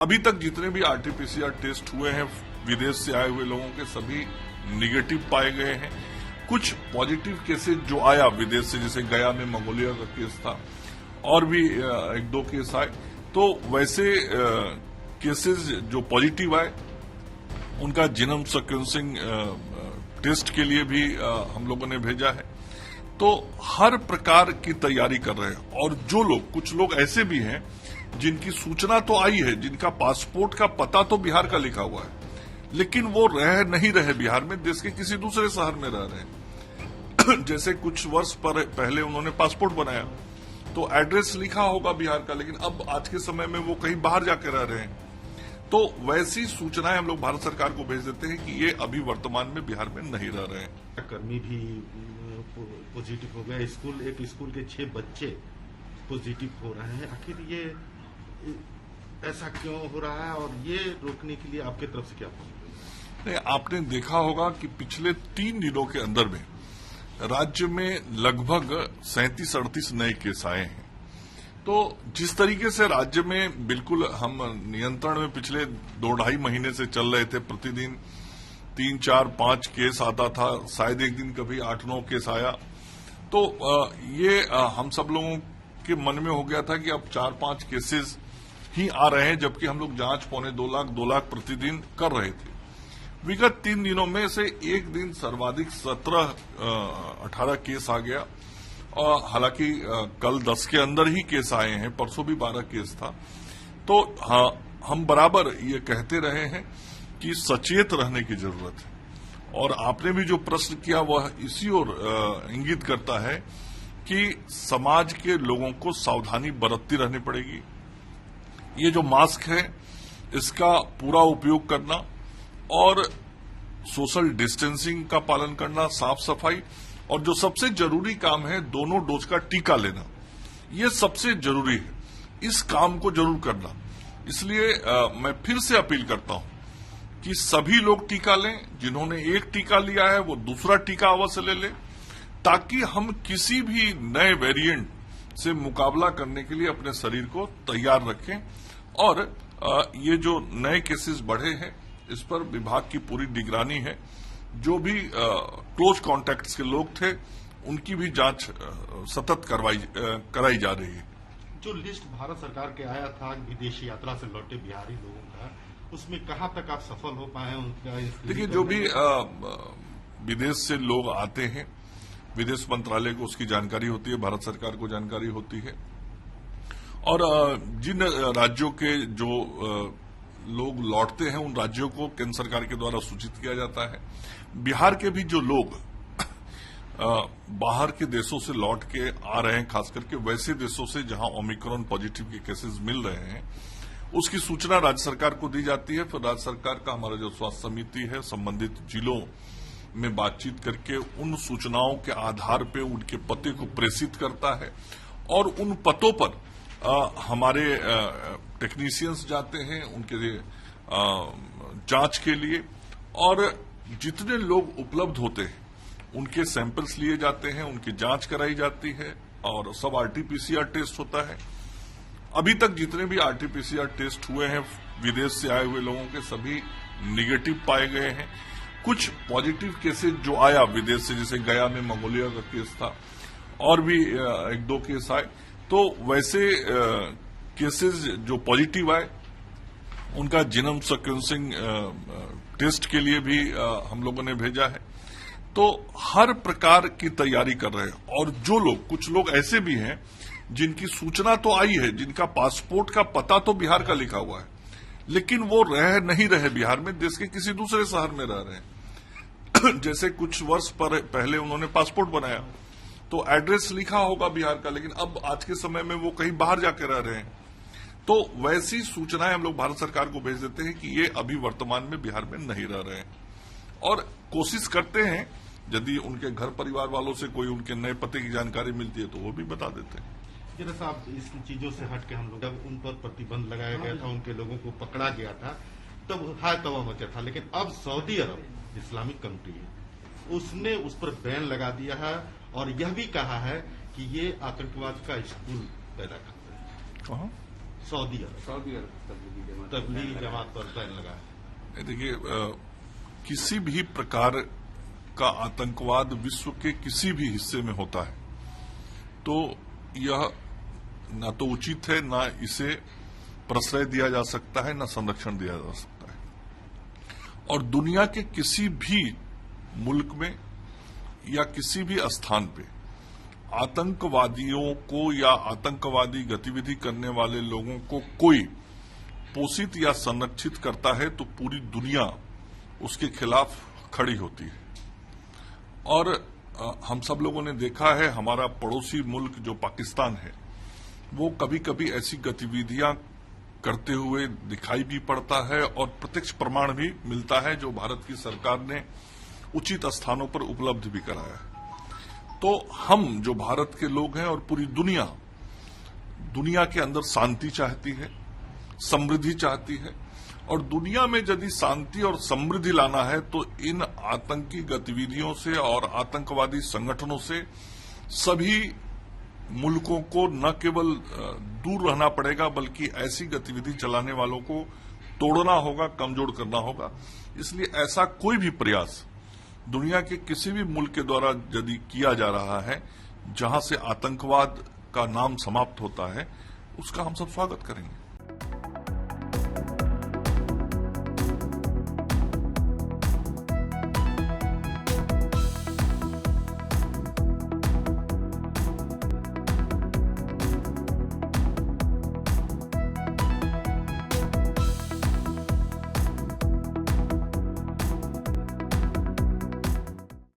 अभी तक जितने भी आरटीपीसीआर टेस्ट हुए हैं विदेश से आए हुए लोगों के सभी निगेटिव पाए गए हैं। कुछ पॉजिटिव केसेस जो आया विदेश से, जैसे गया में मंगोलिया का केस था और भी एक दो केस आए, तो वैसे केसेस जो पॉजिटिव आए उनका जीनोम सीक्वेंसिंग टेस्ट के लिए भी हम लोगों ने भेजा है। तो हर प्रकार की तैयारी कर रहे हैं। और जो लोग, कुछ लोग ऐसे भी हैं जिनकी सूचना तो आई है, जिनका पासपोर्ट का पता तो बिहार का लिखा हुआ है, लेकिन वो रह नहीं रहे बिहार में, देश के किसी दूसरे शहर में रह रहे हैं। जैसे कुछ वर्ष पहले उन्होंने पासपोर्ट बनाया तो एड्रेस लिखा होगा बिहार का, लेकिन अब आज के समय में वो कहीं बाहर जाके रह रहे हैं। तो वैसी सूचनाएं हम लोग भारत सरकार को भेज देते हैं कि ये अभी वर्तमान में बिहार में नहीं रह रहे हैं। कर्मी भी पॉजिटिव हो गया, एक स्कूल के 6 बच्चे पॉजिटिव हो रहे हैं। आखिर ये ऐसा क्यों हो रहा है और ये रोकने के लिए आपके तरफ से क्या नहीं, आपने देखा होगा कि पिछले 3 दिनों के अंदर में राज्य में लगभग 37-38 नए केस आए हैं। तो जिस तरीके से राज्य में बिल्कुल हम नियंत्रण में पिछले 2-2.5 महीने से चल रहे थे, प्रतिदिन 3, 4, 5 केस आता था, शायद एक दिन कभी 8-9 केस आया, तो ये हम सब लोगों के मन में हो गया था कि अब 4-5 केसेस ही आ रहे हैं, जबकि हम लोग जांच 2 लाख प्रतिदिन कर रहे थे। विगत 3 दिनों में से एक दिन सर्वाधिक 17-18 केस आ गया, और हालांकि कल 10 के अंदर ही केस आए हैं, परसों भी 12 केस था। तो हाँ, हम बराबर ये कहते रहे हैं कि सचेत रहने की जरूरत है। और आपने भी जो प्रश्न किया वह इसी ओर इंगित करता है कि समाज के लोगों को सावधानी बरतती रहनी पड़ेगी। ये जो मास्क है इसका पूरा उपयोग करना और सोशल डिस्टेंसिंग का पालन करना, साफ सफाई, और जो सबसे जरूरी काम है दोनों डोज का टीका लेना, ये सबसे जरूरी है। इस काम को जरूर करना। इसलिए मैं फिर से अपील करता हूं कि सभी लोग टीका लें। जिन्होंने एक टीका लिया है वो दूसरा टीका अवश्य ले लें, ताकि हम किसी भी नए वेरिएंट से मुकाबला करने के लिए अपने शरीर को तैयार रखें। और ये जो नए केसेस बढ़े हैं इस पर विभाग की पूरी निगरानी है। जो भी क्लोज कॉन्टैक्ट्स के लोग थे उनकी भी जांच सतत कराई जा रही है। जो लिस्ट भारत सरकार के आया था विदेशी यात्रा से लौटे बिहारी लोगों का, उसमें कहां तक आप सफल हो पाए उनका? देखिए, जो भी विदेश से लोग आते हैं, विदेश मंत्रालय को उसकी जानकारी होती है, भारत सरकार को जानकारी होती है। और जिन राज्यों के जो लोग लौटते हैं उन राज्यों को केंद्र सरकार के द्वारा सूचित किया जाता है। बिहार के भी जो लोग बाहर के देशों से लौट के आ रहे हैं, खास करके वैसे देशों से जहां ओमिक्रॉन पॉजिटिव के केसेस मिल रहे हैं, उसकी सूचना राज्य सरकार को दी जाती है। फिर राज्य सरकार का हमारा जो स्वास्थ्य समिति है संबंधित जिलों में बातचीत करके उन सूचनाओं के आधार पर उनके पते को प्रेषित करता है, और उन पतों पर हमारे टेक्नीशियंस जाते हैं उनके जांच के लिए, और जितने लोग उपलब्ध होते हैं उनके सैंपल्स लिए जाते हैं, उनकी जांच कराई जाती है, और सब आरटीपीसीआर टेस्ट होता है। अभी तक जितने भी आरटीपीसीआर टेस्ट हुए हैं विदेश से आए हुए लोगों के सभी निगेटिव पाए गए हैं। कुछ पॉजिटिव केसेस जो आया विदेश से, जैसे गया में मंगोलिया का केस था और भी एक दो केस आए, तो वैसे केसेस जो पॉजिटिव आए उनका जीनोम सीक्वेंसिंग टेस्ट के लिए भी हम लोगों ने भेजा है। तो हर प्रकार की तैयारी कर रहे हैं। और जो लोग, कुछ लोग ऐसे भी हैं जिनकी सूचना तो आई है, जिनका पासपोर्ट का पता तो बिहार का लिखा हुआ है, लेकिन वो रह नहीं रहे बिहार में, देश के किसी दूसरे शहर में रह रहे हैं। जैसे कुछ वर्ष पहले उन्होंने पासपोर्ट बनाया तो एड्रेस लिखा होगा बिहार का, लेकिन अब आज के समय में वो कहीं बाहर जाके रह रहे हैं। तो वैसी सूचनाएं हम लोग भारत सरकार को भेज देते हैं कि ये अभी वर्तमान में बिहार में नहीं रह रहे हैं। और कोशिश करते हैं यदि उनके घर परिवार वालों से कोई उनके नए पते की जानकारी मिलती है तो वो भी बता देते हैं। जरा साहब, इस चीजों से हट के हम लोग, जब उन पर प्रतिबंध लगाया गया था, उनके लोगों को पकड़ा गया था, तब हाय तबाह मचा था। लेकिन अब सऊदी अरब इस्लामिक कंट्री है, उसने उस पर बैन लगा दिया है और यह भी कहा है कि ये आतंकवाद का स्कूल पैदा करते हैं। सऊदी अरब तबलीगी जमात पर बैन लगा है। देखिए, किसी भी प्रकार का आतंकवाद विश्व के किसी भी हिस्से में होता है तो यह न तो उचित है, न इसे प्रश्रय दिया जा सकता है, न संरक्षण दिया जा सकता है। और दुनिया के किसी भी मुल्क में या किसी भी स्थान पे आतंकवादियों को या आतंकवादी गतिविधि करने वाले लोगों को कोई पोषित या संरक्षित करता है तो पूरी दुनिया उसके खिलाफ खड़ी होती है। और हम सब लोगों ने देखा है, हमारा पड़ोसी मुल्क जो पाकिस्तान है वो कभी कभी ऐसी गतिविधियां करते हुए दिखाई भी पड़ता है और प्रत्यक्ष प्रमाण भी मिलता है जो भारत की सरकार ने उचित स्थानों पर उपलब्ध भी कराया है। तो हम जो भारत के लोग हैं और पूरी दुनिया के अंदर शांति चाहती है, समृद्धि चाहती है, और दुनिया में यदि शांति और समृद्धि लाना है तो इन आतंकी गतिविधियों से और आतंकवादी संगठनों से सभी मुल्कों को न केवल दूर रहना पड़ेगा बल्कि ऐसी गतिविधि चलाने वालों को तोड़ना होगा, कमजोर करना होगा। इसलिए ऐसा कोई भी प्रयास दुनिया के किसी भी मुल्क के द्वारा यदि किया जा रहा है जहां से आतंकवाद का नाम समाप्त होता है, उसका हम सब स्वागत करेंगे।